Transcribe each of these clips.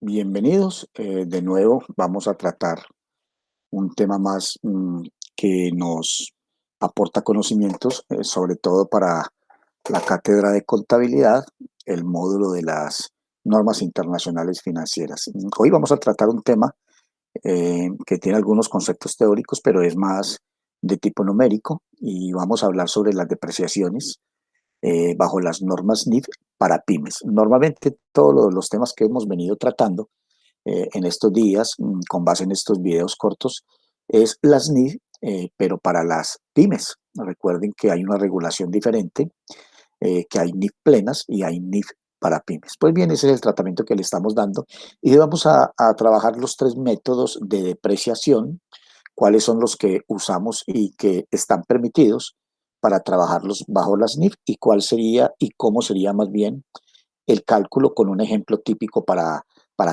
Bienvenidos. De nuevo vamos a tratar un tema más que nos aporta conocimientos, sobre todo para la cátedra de contabilidad, el módulo de las normas internacionales financieras. Hoy vamos a tratar un tema que tiene algunos conceptos teóricos, pero es más de tipo numérico y vamos a hablar sobre las depreciaciones bajo las normas NIF para pymes. Normalmente todos los temas que hemos venido tratando en estos días, con base en estos videos cortos, es las NIF, pero para las pymes. Recuerden que hay una regulación diferente, que hay NIF plenas y hay NIF para pymes. Pues bien, ese es el tratamiento que le estamos dando y vamos a trabajar los tres métodos de depreciación, cuáles son los que usamos y que están permitidos para trabajarlos bajo las NIF y cuál sería y cómo sería más bien el cálculo con un ejemplo típico para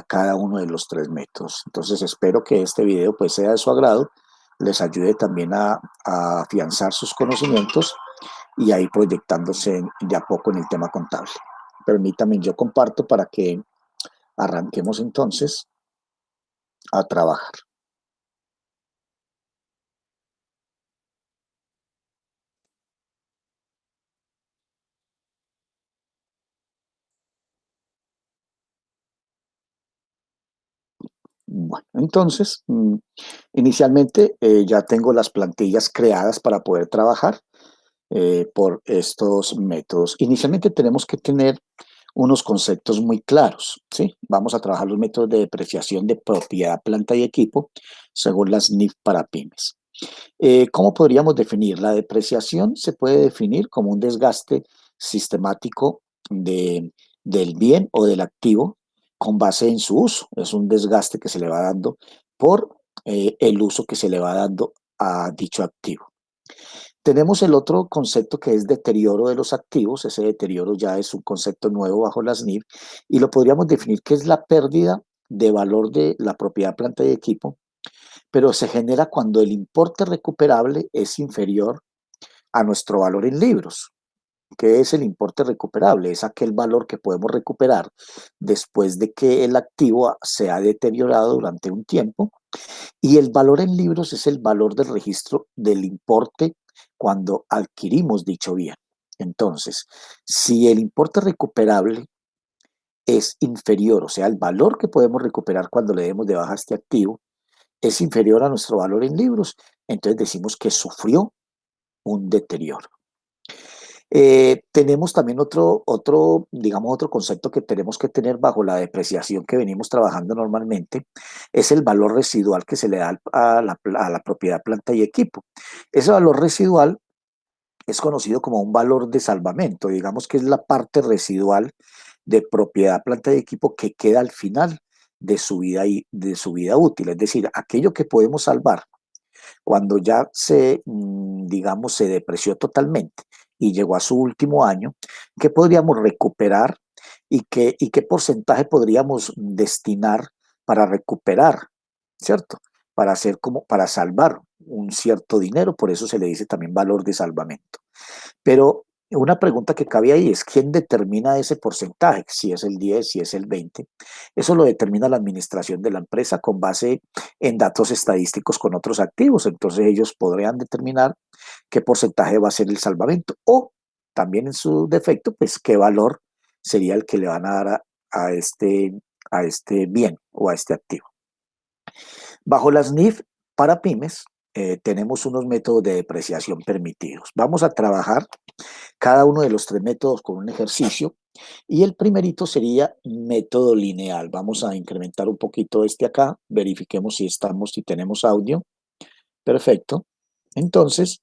cada uno de los tres métodos. Entonces espero que este video pues sea de su agrado, les ayude también a afianzar sus conocimientos y a ir proyectándose de a poco en el tema contable. Permítanme, yo comparto para que arranquemos entonces a trabajar. Bueno, entonces, inicialmente ya tengo las plantillas creadas para poder trabajar por estos métodos. Inicialmente tenemos que tener unos conceptos muy claros, ¿sí? Vamos a trabajar los métodos de depreciación de propiedad, planta y equipo según las NIF para pymes. ¿Cómo podríamos definir? La depreciación se puede definir como un desgaste sistemático del bien o del activo con base en su uso. Es un desgaste que se le va dando por el uso que se le va dando a dicho activo. Tenemos el otro concepto que es deterioro de los activos. Ese deterioro ya es un concepto nuevo bajo las NIF y lo podríamos definir que es la pérdida de valor de la propiedad, planta y equipo, pero se genera cuando el importe recuperable es inferior a nuestro valor en libros. ¿Qué es el importe recuperable? Es aquel valor que podemos recuperar después de que el activo se ha deteriorado durante un tiempo, y el valor en libros es el valor del registro del importe cuando adquirimos dicho bien. Entonces, si el importe recuperable es inferior, o sea, el valor que podemos recuperar cuando le demos de baja este activo, es inferior a nuestro valor en libros, entonces decimos que sufrió un deterioro. Tenemos también digamos, otro concepto que tenemos que tener bajo la depreciación que venimos trabajando normalmente, es el valor residual que se le da a la propiedad, planta y equipo. Ese valor residual es conocido como un valor de salvamento, digamos que es la parte residual de propiedad, planta y equipo que queda al final de su vida útil, es decir, aquello que podemos salvar cuando ya digamos, se depreció totalmente y llegó a su último año, ¿qué podríamos recuperar y qué porcentaje podríamos destinar para recuperar, ¿cierto? Para hacer como, para salvar un cierto dinero, por eso se le dice también valor de salvamento. Pero una pregunta que cabe ahí es, ¿quién determina ese porcentaje? Si es el 10, si es el 20. Eso lo determina la administración de la empresa con base en datos estadísticos con otros activos. Entonces ellos podrían determinar qué porcentaje va a ser el salvamento o también en su defecto, pues qué valor sería el que le van a dar a este bien o a este activo. Bajo las NIF para pymes, tenemos unos métodos de depreciación permitidos. Vamos a trabajar cada uno de los tres métodos con un ejercicio y el primerito sería método lineal. Vamos a incrementar un poquito este acá, verifiquemos si tenemos audio. Perfecto. Entonces,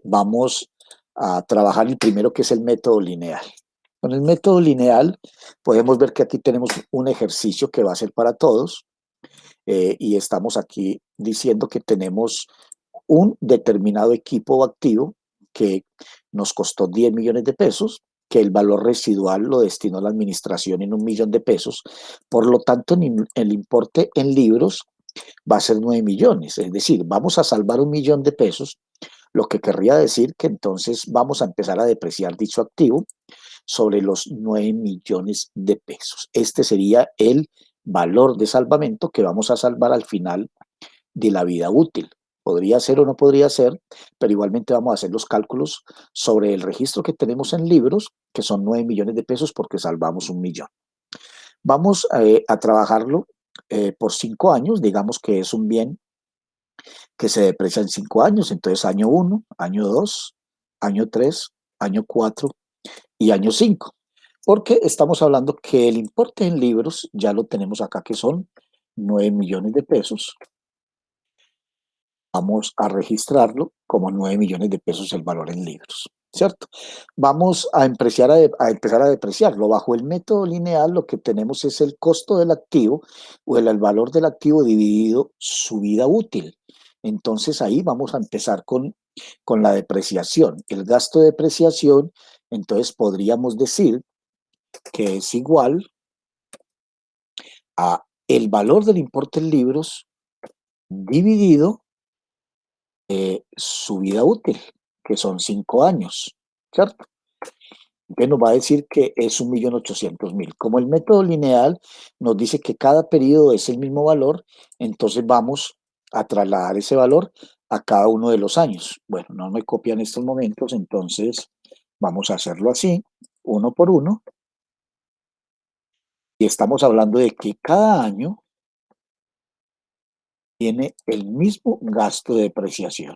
vamos a trabajar el primero que es el método lineal. Con el método lineal podemos ver que aquí tenemos un ejercicio que va a ser para todos y estamos aquí diciendo que tenemos un determinado equipo activo que nos costó 10 millones de pesos, que el valor residual lo destinó la administración en 1 millón de pesos, por lo tanto el importe en libros va a ser 9 millones, es decir, vamos a salvar 1 millón de pesos, lo que querría decir que entonces vamos a empezar a depreciar dicho activo sobre los 9 millones de pesos. Este sería el valor de salvamento que vamos a salvar al final de la vida útil. Podría ser o no podría ser, pero igualmente vamos a hacer los cálculos sobre el registro que tenemos en libros, que son 9 millones de pesos porque salvamos 1 millón. Vamos a trabajarlo por 5 años, digamos que es un bien que se deprecia en 5 años, entonces año 1, año 2, año 3, año 4 y año 5, porque estamos hablando que el importe en libros ya lo tenemos acá, que son 9 millones de pesos. Vamos a registrarlo como 9 millones de pesos el valor en libros, ¿cierto? Vamos a empezar a depreciarlo. Bajo el método lineal lo que tenemos es el costo del activo o el valor del activo dividido su vida útil. Entonces ahí vamos a empezar con la depreciación. El gasto de depreciación, entonces podríamos decir que es igual a el valor del importe en libros dividido su vida útil, que son 5 años, ¿cierto? Entonces nos va a decir que es 1.800.000. Como el método lineal nos dice que cada periodo es el mismo valor, entonces vamos a trasladar ese valor a cada uno de los años. Bueno, no me copian estos momentos, entonces vamos a hacerlo así, uno por uno. Y estamos hablando de que cada año tiene el mismo gasto de depreciación.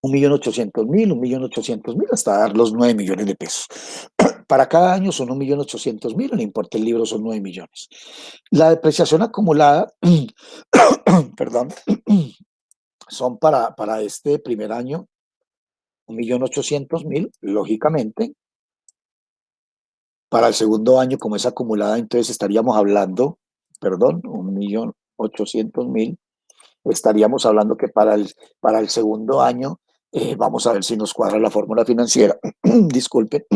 1.800.000, 1.800.000, hasta dar los 9 millones de pesos. Para cada año son 1.800.000, el importe del libro son 9 millones. La depreciación acumulada, perdón, son para este primer año 1.800.000, lógicamente. Para el segundo año, como es acumulada, entonces estaríamos hablando, perdón, 1.800.000. Estaríamos hablando que para el segundo año, vamos a ver si nos cuadra la fórmula financiera. Disculpe.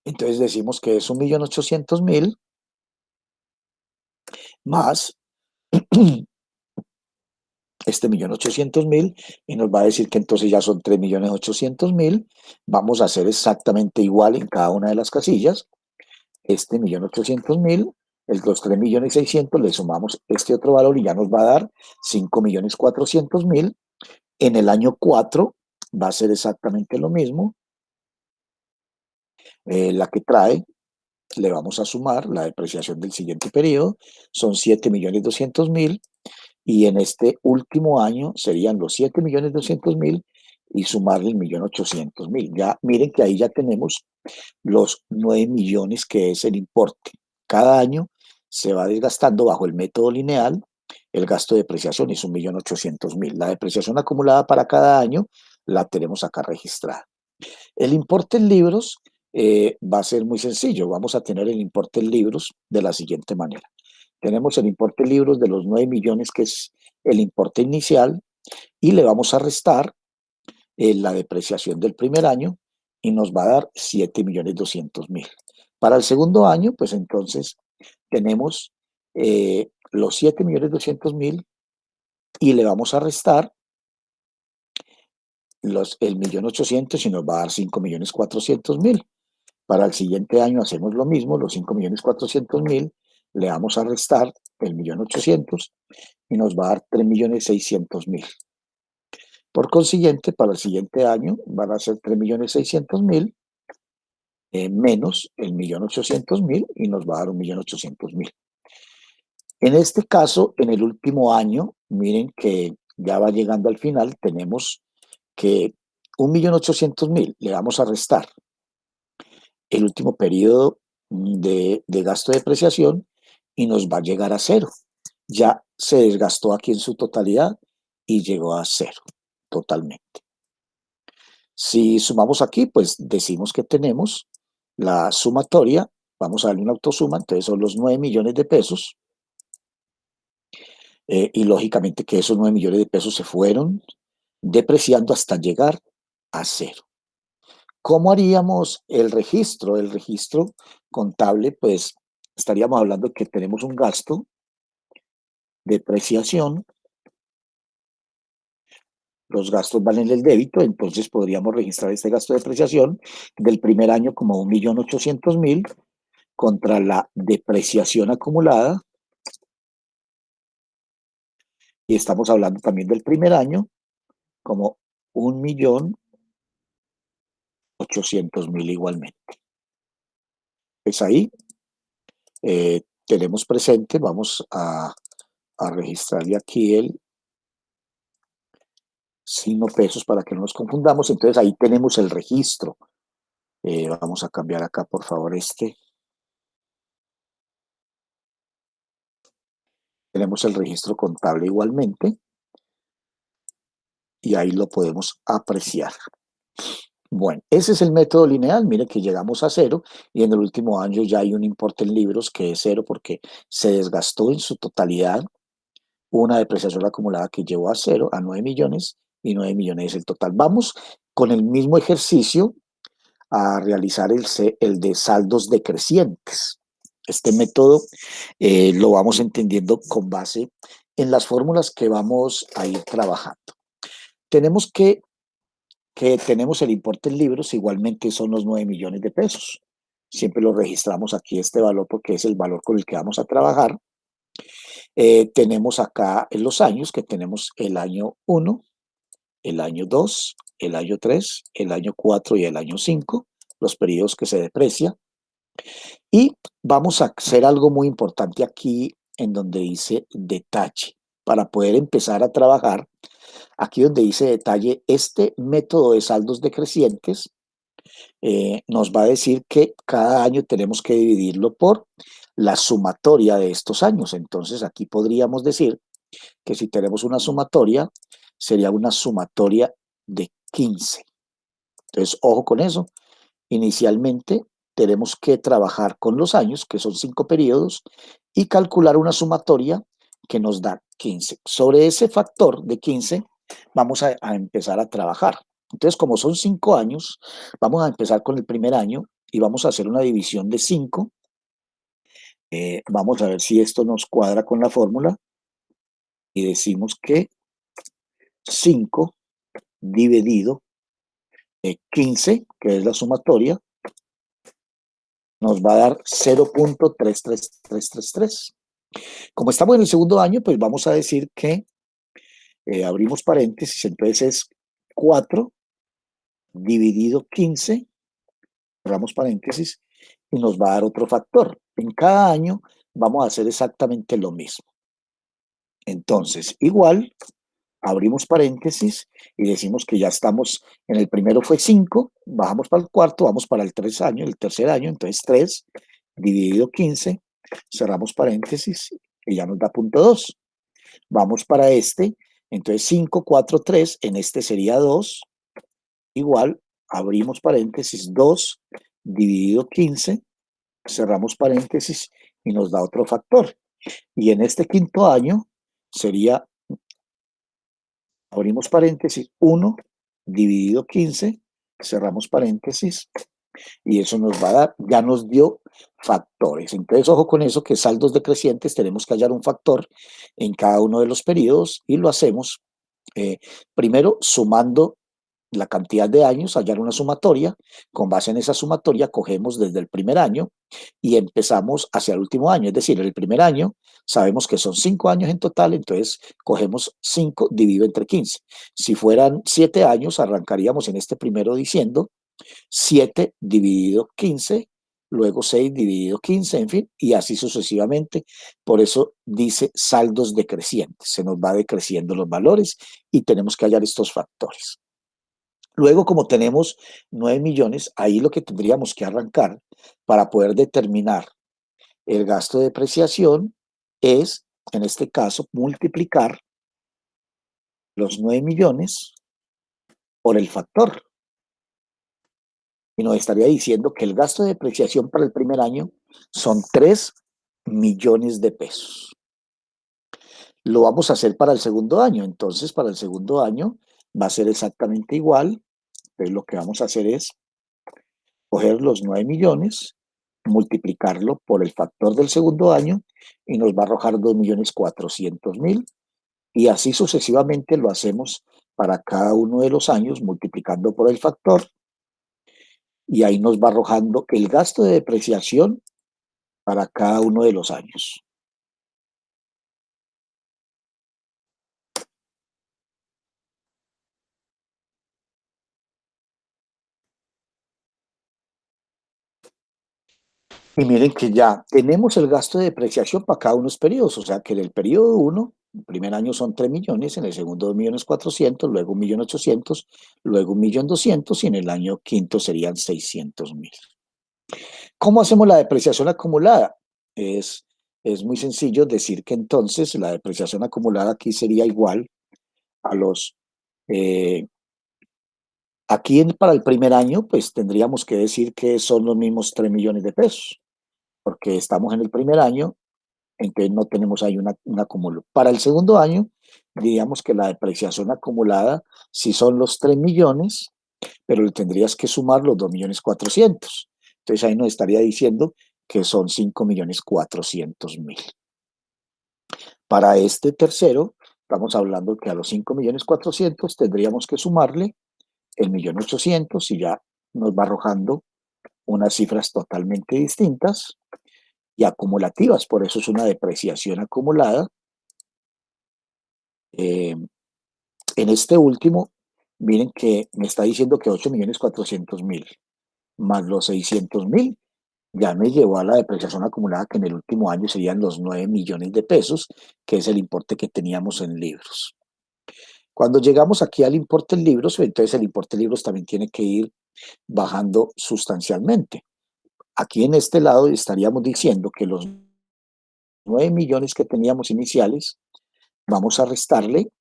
Entonces decimos que es 1.800.000 más este 1.800.000 y nos va a decir que entonces ya son 3.800.000. Vamos a hacer exactamente igual en cada una de las casillas. Este 1.800.000, los 3.600.000, le sumamos este otro valor y ya nos va a dar 5.400.000. En el año 4 va a ser exactamente lo mismo. La que trae, le vamos a sumar la depreciación del siguiente periodo, son 7.200.000. Y en este último año serían los 7.200.000 y sumarle el 1.800.000. Ya miren que ahí ya tenemos los 9 millones que es el importe. Cada año se va desgastando bajo el método lineal. El gasto de depreciación es 1.800.000. La depreciación acumulada para cada año la tenemos acá registrada. El importe en libros va a ser muy sencillo. Vamos a tener el importe en libros de la siguiente manera. Tenemos el importe en libros de los 9 millones, que es el importe inicial, y le vamos a restar la depreciación del primer año y nos va a dar 7.200.000. Para el segundo año, pues entonces tenemos los 7.200.000 y le vamos a restar el 1.800.000 y nos va a dar 5.400.000. Para el siguiente año hacemos lo mismo, los 5.400.000, le vamos a restar el 1.800.000 y nos va a dar 3.600.000. Por consiguiente, para el siguiente año van a ser 3.600.000 menos el 1.800.000 y nos va a dar 1.800.000. En este caso, en el último año, miren que ya va llegando al final, tenemos que 1.800.000 le vamos a restar el último periodo de gasto de depreciación y nos va a llegar a cero. Ya se desgastó aquí en su totalidad y llegó a cero totalmente. Si sumamos aquí, pues decimos que tenemos la sumatoria, vamos a darle una autosuma, entonces son los 9 millones de pesos, y lógicamente que esos 9 millones de pesos se fueron depreciando hasta llegar a cero. ¿Cómo haríamos el registro? El registro contable, pues estaríamos hablando que tenemos un gasto de depreciación, los gastos valen el débito, entonces podríamos registrar este gasto de depreciación del primer año como 1.800.000 contra la depreciación acumulada, y estamos hablando también del primer año, como 1.800.000 igualmente. Pues ahí tenemos presente, vamos a registrarle aquí el signo pesos para que no nos confundamos. Entonces ahí tenemos el registro. Vamos a cambiar acá, por favor, tenemos el registro contable igualmente y ahí lo podemos apreciar. Bueno, ese es el método lineal. Mire que llegamos a cero y en el último año ya hay un importe en libros que es cero porque se desgastó en su totalidad una depreciación acumulada que llevó a cero, a 9 millones, y 9 millones es el total. Vamos con el mismo ejercicio a realizar el de saldos decrecientes. Este método lo vamos entendiendo con base en las fórmulas que vamos a ir trabajando. Tenemos que tenemos el importe en libros, igualmente son los 9 millones de pesos. Siempre lo registramos aquí este valor porque es el valor con el que vamos a trabajar. Tenemos acá en los años que tenemos el año 1, el año 2, el año 3, el año 4 y el año 5, los periodos que se deprecia. Y vamos a hacer algo muy importante aquí en donde dice detalle. Para poder empezar a trabajar, aquí donde dice detalle, este método de saldos decrecientes nos va a decir que cada año tenemos que dividirlo por la sumatoria de estos años. Entonces aquí podríamos decir que si tenemos una sumatoria, sería una sumatoria de 15. Entonces, ojo con eso. Inicialmente tenemos que trabajar con los años, que son 5 periodos, y calcular una sumatoria que nos da 15. Sobre ese factor de 15 vamos a empezar a trabajar. Entonces, como son 5 años, vamos a empezar con el primer año y vamos a hacer una división de 5. Vamos a ver si esto nos cuadra con la fórmula y decimos que 5 dividido 15, que es la sumatoria, nos va a dar 0.33333. Como estamos en el segundo año, pues vamos a decir que abrimos paréntesis, entonces es 4 dividido 15, cerramos paréntesis, y nos va a dar otro factor. En cada año vamos a hacer exactamente lo mismo. Entonces, igual, abrimos paréntesis y decimos que ya estamos, en el primero fue 5, bajamos para el cuarto, vamos para el tercer año, entonces 3 dividido 15, cerramos paréntesis y ya nos da punto 2. Vamos para este, entonces 5, 4, 3, en este sería 2, igual, abrimos paréntesis, 2 dividido 15, cerramos paréntesis y nos da otro factor. Y en este quinto año sería, abrimos paréntesis, 1 dividido 15, cerramos paréntesis, y eso nos va a dar, ya nos dio factores. Entonces, ojo con eso, que saldos decrecientes tenemos que hallar un factor en cada uno de los periodos y lo hacemos primero sumando la cantidad de años, hallar una sumatoria. Con base en esa sumatoria, cogemos desde el primer año y empezamos hacia el último año. Es decir, el primer año sabemos que son 5 años en total, entonces cogemos 5 dividido entre 15. Si fueran 7 años, arrancaríamos en este primero diciendo 7 dividido 15, luego 6 dividido 15, en fin, y así sucesivamente. Por eso dice saldos decrecientes. Se nos va decreciendo los valores y tenemos que hallar estos factores. Luego, como tenemos 9 millones, ahí lo que tendríamos que arrancar para poder determinar el gasto de depreciación es, en este caso, multiplicar los 9 millones por el factor. Y nos estaría diciendo que el gasto de depreciación para el primer año son 3 millones de pesos. Lo vamos a hacer para el segundo año. Entonces, para el segundo año va a ser exactamente igual. Entonces, lo que vamos a hacer es coger los 9 millones, multiplicarlo por el factor del segundo año y nos va a arrojar 2.400.000. Y así sucesivamente lo hacemos para cada uno de los años, multiplicando por el factor. Y ahí nos va arrojando el gasto de depreciación para cada uno de los años. Y miren que ya tenemos el gasto de depreciación para cada uno de los periodos, o sea que en el periodo 1, el primer año son 3 millones, en el segundo 2.400.000, luego 1.800.000, luego 1.200.000 y en el año quinto serían 600.000. ¿Cómo hacemos la depreciación acumulada? Es, es muy sencillo decir que entonces la depreciación acumulada aquí sería igual a los... eh, aquí para el primer año, pues tendríamos que decir que son los mismos 3 millones de pesos, porque estamos en el primer año en que no tenemos ahí un acumulo. Para el segundo año, diríamos que la depreciación acumulada si son los 3 millones, pero le tendrías que sumar los 2.400.000. Entonces ahí nos estaría diciendo que son 5.400.000. Para este tercero, estamos hablando que a los 5.400.000 tendríamos que sumarle el 1.800.000 y ya nos va arrojando unas cifras totalmente distintas y acumulativas. Por eso es una depreciación acumulada. En este último, miren que me está diciendo que 8.400.000 más los 600.000 ya me llevó a la depreciación acumulada que en el último año serían los 9 millones de pesos, que es el importe que teníamos en libros. Cuando llegamos aquí al importe en libros, entonces el importe en libros también tiene que ir bajando sustancialmente. Aquí en este lado estaríamos diciendo que los 9 millones que teníamos iniciales, vamos a restarle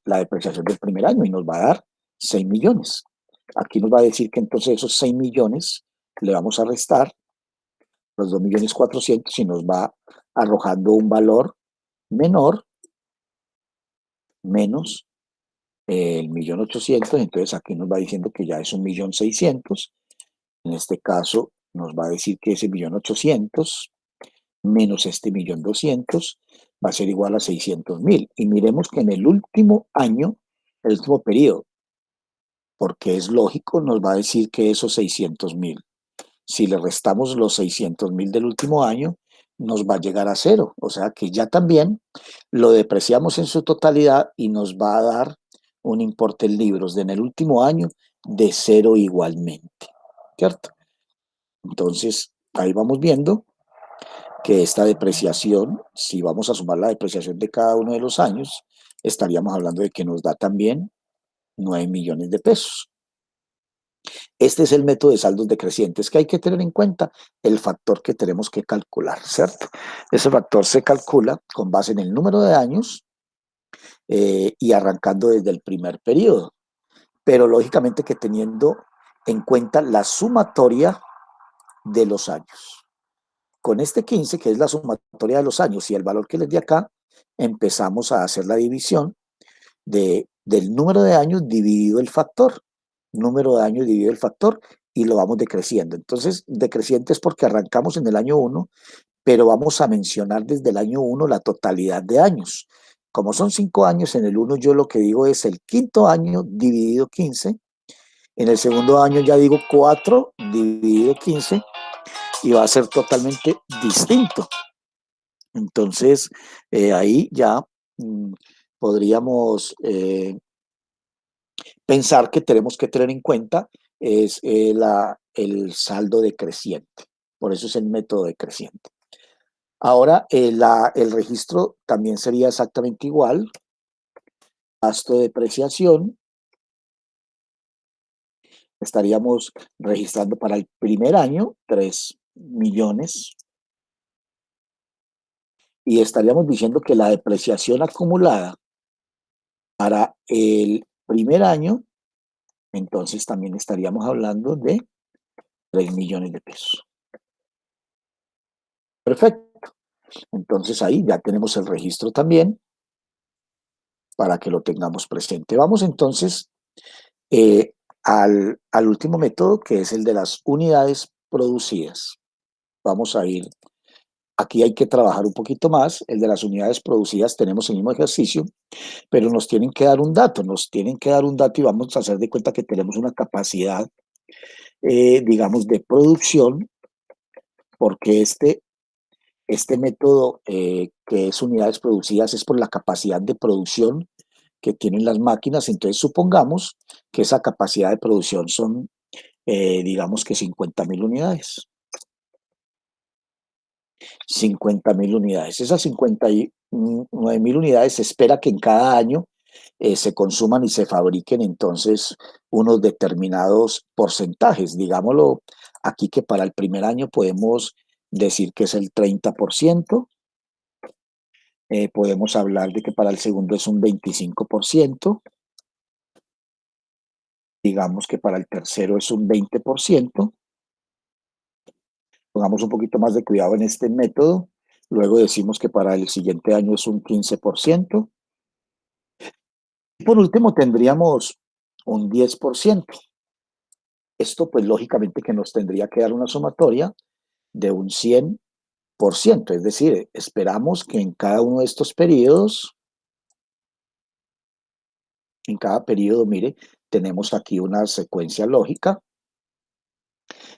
la depreciación del primer año y nos va a dar 6 millones. Aquí nos va a decir que entonces esos 6 millones le vamos a restar los 2.400.000 y nos va arrojando un valor menor menos el 1.800.000. Entonces aquí nos va diciendo que ya es 1.600.000. En este caso nos va a decir que ese 1.800.000 menos este 1.200.000 va a ser igual a 600.000. Y miremos que en el último año, el último periodo, porque es lógico, nos va a decir que esos 600.000, si le restamos los 600.000 del último año, nos va a llegar a cero. O sea que ya también lo depreciamos en su totalidad y nos va a dar un importe en libros de en el último año de cero igualmente, ¿cierto? Entonces, ahí vamos viendo que esta depreciación, si vamos a sumar la depreciación de cada uno de los años, estaríamos hablando de que nos da también 9 millones de pesos. Este es el método de saldos decrecientes que hay que tener en cuenta el factor que tenemos que calcular, ¿cierto? Ese factor se calcula con base en el número de años y arrancando desde el primer periodo, pero lógicamente que teniendo en cuenta la sumatoria de los años. Con este 15, que es la sumatoria de los años y el valor que les di acá, empezamos a hacer la división del número de años dividido el factor. Número de años dividido el factor y lo vamos decreciendo. Entonces, decreciente es porque arrancamos en el año 1, pero vamos a mencionar desde el año 1 la totalidad de años. Como son 5 años, en el 1 yo lo que digo es el quinto año dividido 15. En el segundo año ya digo 4 dividido 15 y va a ser totalmente distinto. Entonces, ahí ya podríamos pensar que tenemos que tener en cuenta es el saldo decreciente. Por eso es el método decreciente. Ahora, el registro también sería exactamente igual. Gasto de depreciación. Estaríamos registrando para el primer año 3 millones. Y estaríamos diciendo que la depreciación acumulada para el primer año, entonces también estaríamos hablando de 3 millones de pesos. Perfecto. Entonces ahí ya tenemos el registro también para que lo tengamos presente. Vamos entonces al último método, que es el de las unidades producidas. Vamos a ir, aquí hay que trabajar un poquito más. El de las unidades producidas tenemos el mismo ejercicio, pero nos tienen que dar un dato, y vamos a hacer de cuenta que tenemos una capacidad, digamos, de producción porque este método que es unidades producidas es por la capacidad de producción que tienen las máquinas. Entonces, supongamos que esa capacidad de producción son, digamos que 50.000 unidades. 50.000 unidades. Esas 59.000 unidades se espera que en cada año se consuman y se fabriquen entonces unos determinados porcentajes. Digámoslo aquí que para el primer año podemos decir que es el 30%, podemos hablar de que para el segundo es un 25%, digamos que para el tercero es un 20%, pongamos un poquito más de cuidado en este método, luego decimos que para el siguiente año es un 15%, y por último tendríamos un 10%. Esto pues lógicamente que nos tendría que dar una sumatoria de un 100%, es decir, esperamos que en cada uno de estos periodos, en cada periodo, mire, tenemos aquí una secuencia lógica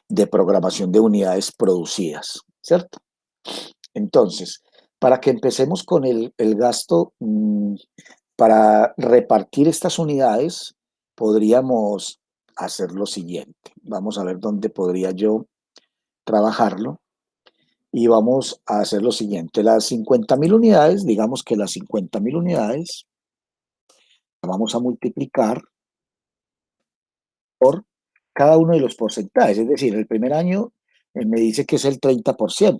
de programación de unidades producidas, ¿cierto? Entonces, para que empecemos con el gasto, para repartir estas unidades, podríamos hacer lo siguiente. Vamos a ver dónde podría yo trabajarlo. Y vamos a hacer lo siguiente. Las 50.000 unidades, digamos que las 50.000 unidades, las vamos a multiplicar por cada uno de los porcentajes. Es decir, el primer año me dice que es el 30%.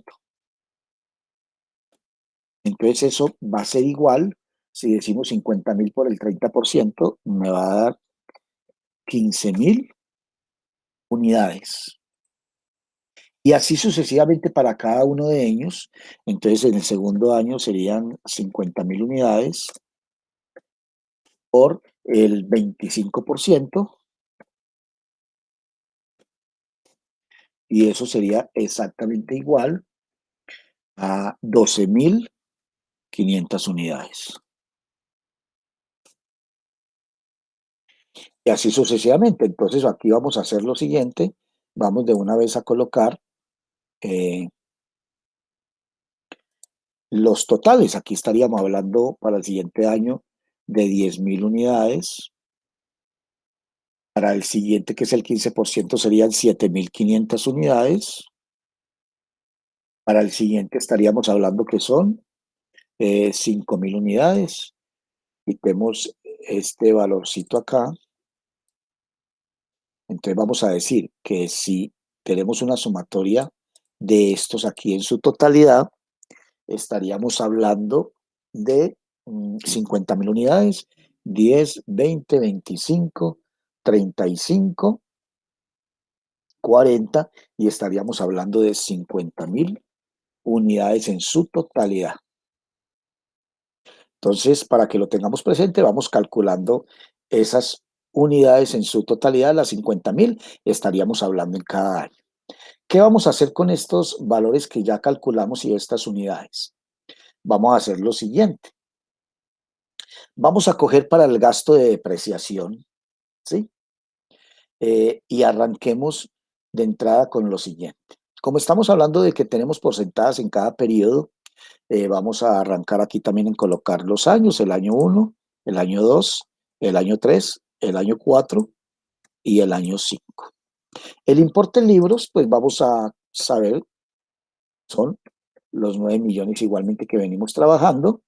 Entonces eso va a ser igual, si decimos 50.000 por el 30%, me va a dar 15.000 unidades. Y así sucesivamente para cada uno de ellos. Entonces en el segundo año serían 50.000 unidades por el 25%, y eso sería exactamente igual a 12.500 unidades. Y así sucesivamente. Entonces aquí vamos a hacer lo siguiente. Vamos de una vez a colocar eh, los totales. Aquí estaríamos hablando para el siguiente año de 10.000 unidades. Para el siguiente, que es el 15%, serían 7.500 unidades. Para el siguiente estaríamos hablando que son 5.000 unidades. Quitemos este valorcito acá. Entonces vamos a decir que si tenemos una sumatoria de estos aquí en su totalidad, estaríamos hablando de 50.000 unidades, 10, 20, 25, 35, 40, y estaríamos hablando de 50.000 unidades en su totalidad. Entonces, para que lo tengamos presente, vamos calculando esas unidades en su totalidad, las 50.000, estaríamos hablando en cada año. ¿Qué vamos a hacer con estos valores que ya calculamos y estas unidades? Vamos a hacer lo siguiente. Vamos a coger para el gasto de depreciación, ¿sí? Y arranquemos de entrada con lo siguiente. Como estamos hablando de que tenemos porcentajes en cada periodo, vamos a arrancar aquí también en colocar los años, el año 1, el año 2, el año 3, el año 4 y el año 5. El importe en libros, pues vamos a saber, son los 9 millones igualmente que venimos trabajando.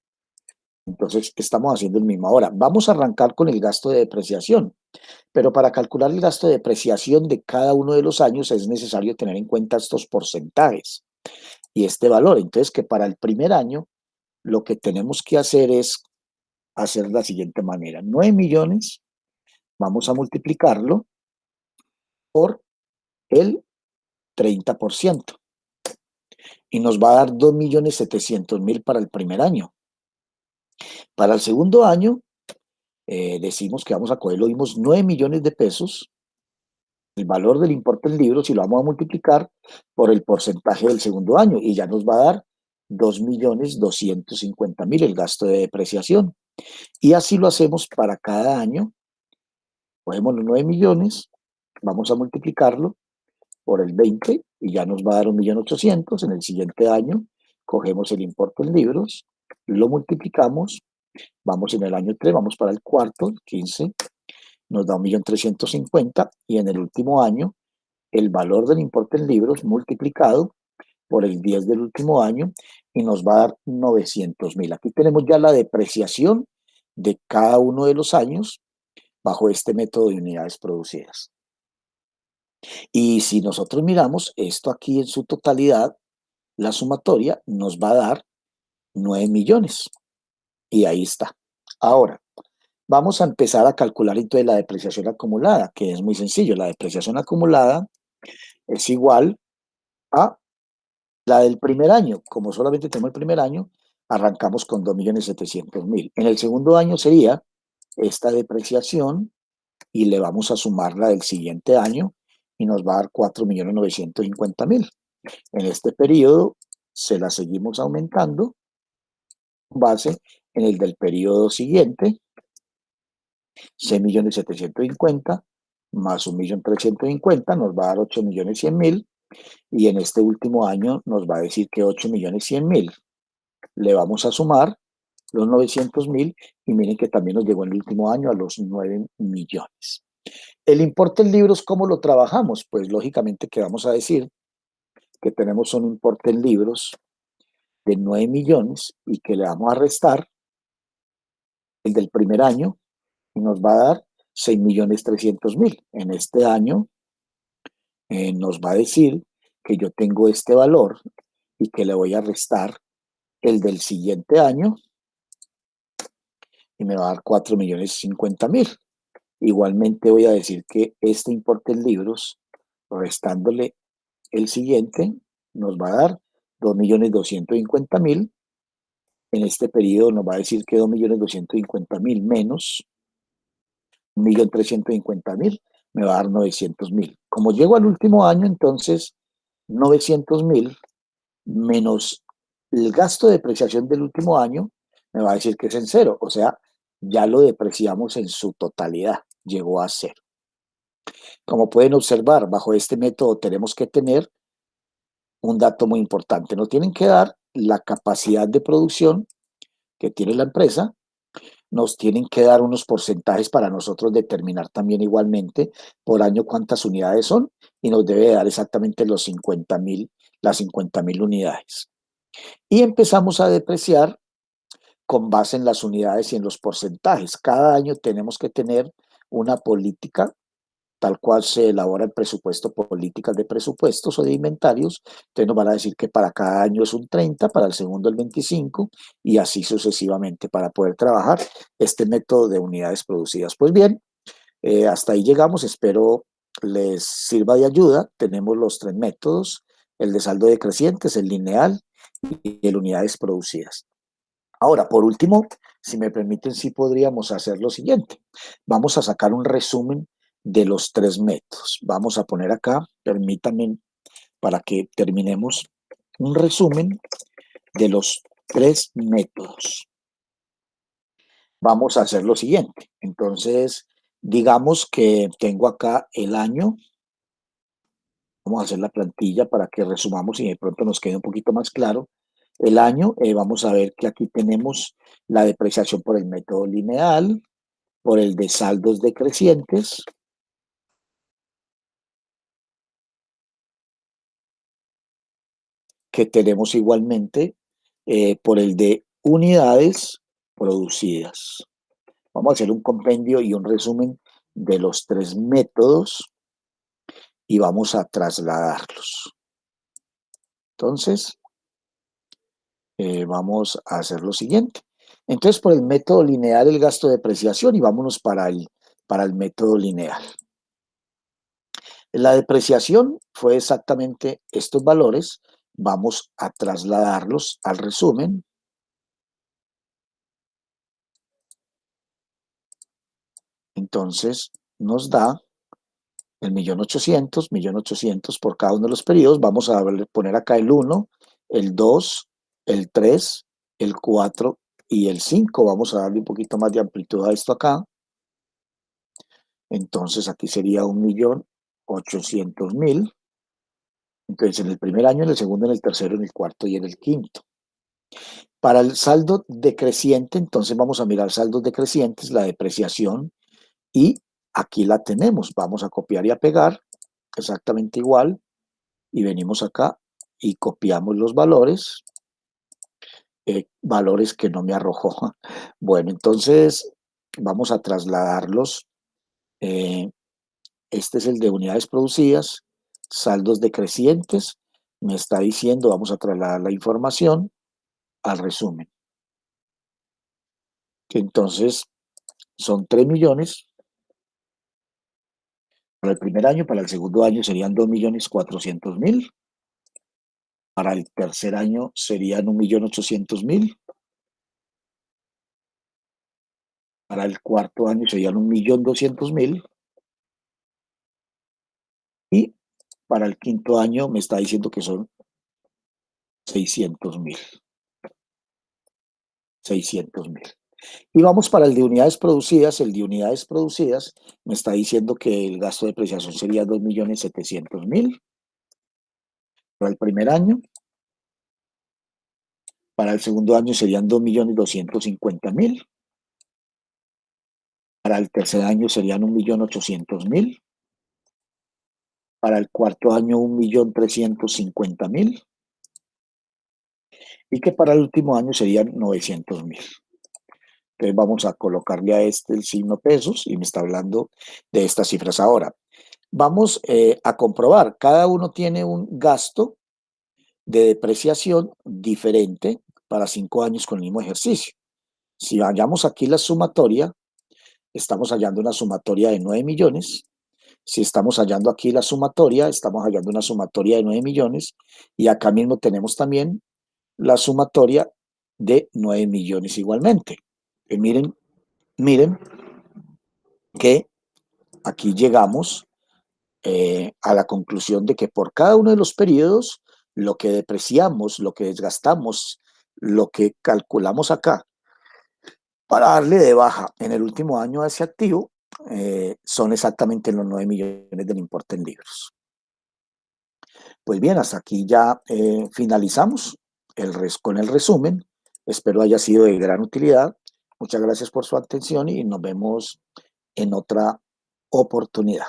Entonces, estamos haciendo el mismo. Ahora, vamos a arrancar con el gasto de depreciación, pero para calcular el gasto de depreciación de cada uno de los años es necesario tener en cuenta estos porcentajes y este valor. Entonces, que para el primer año, lo que tenemos que hacer es hacer de la siguiente manera. 9 millones, vamos a multiplicarlo por el 30% y nos va a dar 2.700.000 para el primer año. Para el segundo año, decimos que vamos a coger, lo dimos 9 millones de pesos, el valor del importe en libros, y lo vamos a multiplicar por el porcentaje del segundo año y ya nos va a dar 2.250.000 el gasto de depreciación. Y así lo hacemos para cada año. Cogemos los 9 millones, vamos a multiplicarlo por el 20 y ya nos va a dar 1.800.000. En el siguiente año cogemos el importe en libros, lo multiplicamos, vamos en el año 3, vamos para el cuarto, 15, nos da 1.350.000 y en el último año el valor del importe en libros multiplicado por el 10 del último año y nos va a dar 900.000. Aquí tenemos ya la depreciación de cada uno de los años bajo este método de unidades producidas. Y si nosotros miramos esto aquí en su totalidad, la sumatoria nos va a dar 9 millones. Y ahí está. Ahora, vamos a empezar a calcular entonces la depreciación acumulada, que es muy sencillo. La depreciación acumulada es igual a la del primer año. Como solamente tenemos el primer año, arrancamos con 2.700.000. En el segundo año sería esta depreciación y le vamos a sumar la del siguiente año y nos va a dar 4.950.000. En este periodo se la seguimos aumentando con base en el del periodo siguiente, 6.750.000 más 1.350.000 nos va a dar 8.100.000 y en este último año nos va a decir que 8.100.000. Le vamos a sumar los 900.000 y miren que también nos llegó en el último año a los 9 millones. El importe en libros, ¿cómo lo trabajamos? Pues lógicamente que vamos a decir que tenemos un importe en libros de 9 millones y que le vamos a restar el del primer año y nos va a dar 6.300.000. En este año nos va a decir que yo tengo este valor y que le voy a restar el del siguiente año y me va a dar 4.050.000. Igualmente voy a decir que este importe en libros, restándole el siguiente, nos va a dar 2.250.000. En este periodo nos va a decir que 2.250.000 menos 1.350.000 me va a dar 900.000. Como llego al último año, entonces 900.000 menos el gasto de depreciación del último año me va a decir que es en cero. O sea, ya lo depreciamos en su totalidad, llegó a cero. Como pueden observar, bajo este método tenemos que tener un dato muy importante. Nos tienen que dar la capacidad de producción que tiene la empresa, nos tienen que dar unos porcentajes para nosotros determinar también igualmente por año cuántas unidades son y nos debe dar exactamente las 50.000 unidades. Y empezamos a depreciar con base en las unidades y en los porcentajes. Cada año tenemos que tener una política tal cual se elabora el presupuesto, políticas de presupuestos o de inventarios. Entonces nos van a decir que para cada año es un 30, para el segundo el 25 y así sucesivamente para poder trabajar este método de unidades producidas. Pues bien, hasta ahí llegamos, espero les sirva de ayuda. Tenemos los tres métodos, el de saldo decrecientes, el lineal y el unidades producidas. Ahora, por último, si me permiten, sí podríamos hacer lo siguiente. Vamos a sacar un resumen de los tres métodos. Vamos a poner acá, permítanme, para que terminemos, un resumen de los tres métodos. Vamos a hacer lo siguiente. Entonces, digamos que tengo acá el año. Vamos a hacer la plantilla para que resumamos y de pronto nos quede un poquito más claro. El año, vamos a ver que aquí tenemos la depreciación por el método lineal, por el de saldos decrecientes, que tenemos igualmente por el de unidades producidas. Vamos a hacer un compendio y un resumen de los tres métodos y vamos a trasladarlos. Entonces, vamos a hacer lo siguiente. Entonces, por el método lineal, el gasto de depreciación y vámonos para el método lineal. La depreciación fue exactamente estos valores. Vamos a trasladarlos al resumen. Entonces, nos da el 1.800.000 por cada uno de los periodos. Vamos a poner acá el 1, el 2, el 3, el 4 y el 5. Vamos a darle un poquito más de amplitud a esto acá. Entonces aquí sería 1.800.000 Entonces, en el primer año, en el segundo, en el tercero, en el cuarto y en el quinto. Para el saldo decreciente, entonces vamos a mirar saldos decrecientes, la depreciación, y aquí la tenemos. Vamos a copiar y a pegar exactamente igual, y venimos acá y copiamos los valores, valores que no me arrojó. Bueno, entonces vamos a trasladarlos. eh, Este es el de unidades producidas, saldos decrecientes. Me está diciendo, vamos a trasladar la información al resumen, que entonces son 3 millones para el primer año, para el segundo año serían 2.400.000, para el tercer año serían 1.800.000, para el cuarto año serían 1.200.000 y para el quinto año me está diciendo que son 600.000. 600.000. Y vamos para el de unidades producidas. El de unidades producidas me está diciendo que el gasto de depreciación sería 2.700.000 para el primer año. Para el segundo año serían 2.250.000. Para el tercer año serían 1.800.000. Para el cuarto año 1.350.000. Y que para el último año serían 900.000. Entonces vamos a colocarle a este el signo pesos y me está hablando de estas cifras ahora. Vamos a comprobar, cada uno tiene un gasto de depreciación diferente para 5 años con el mismo ejercicio. Si hallamos aquí la sumatoria, estamos hallando una sumatoria de 9 millones. Si estamos hallando aquí la sumatoria, estamos hallando una sumatoria de 9 millones. Y acá mismo tenemos también la sumatoria de 9 millones igualmente. Miren que aquí llegamos a la conclusión de que por cada uno de los periodos, lo que depreciamos, lo que desgastamos, lo que calculamos acá para darle de baja en el último año a ese activo, son exactamente los 9 millones del importe en libros. Pues bien, hasta aquí ya finalizamos con el resumen. Espero haya sido de gran utilidad. Muchas gracias por su atención y nos vemos en otra oportunidad.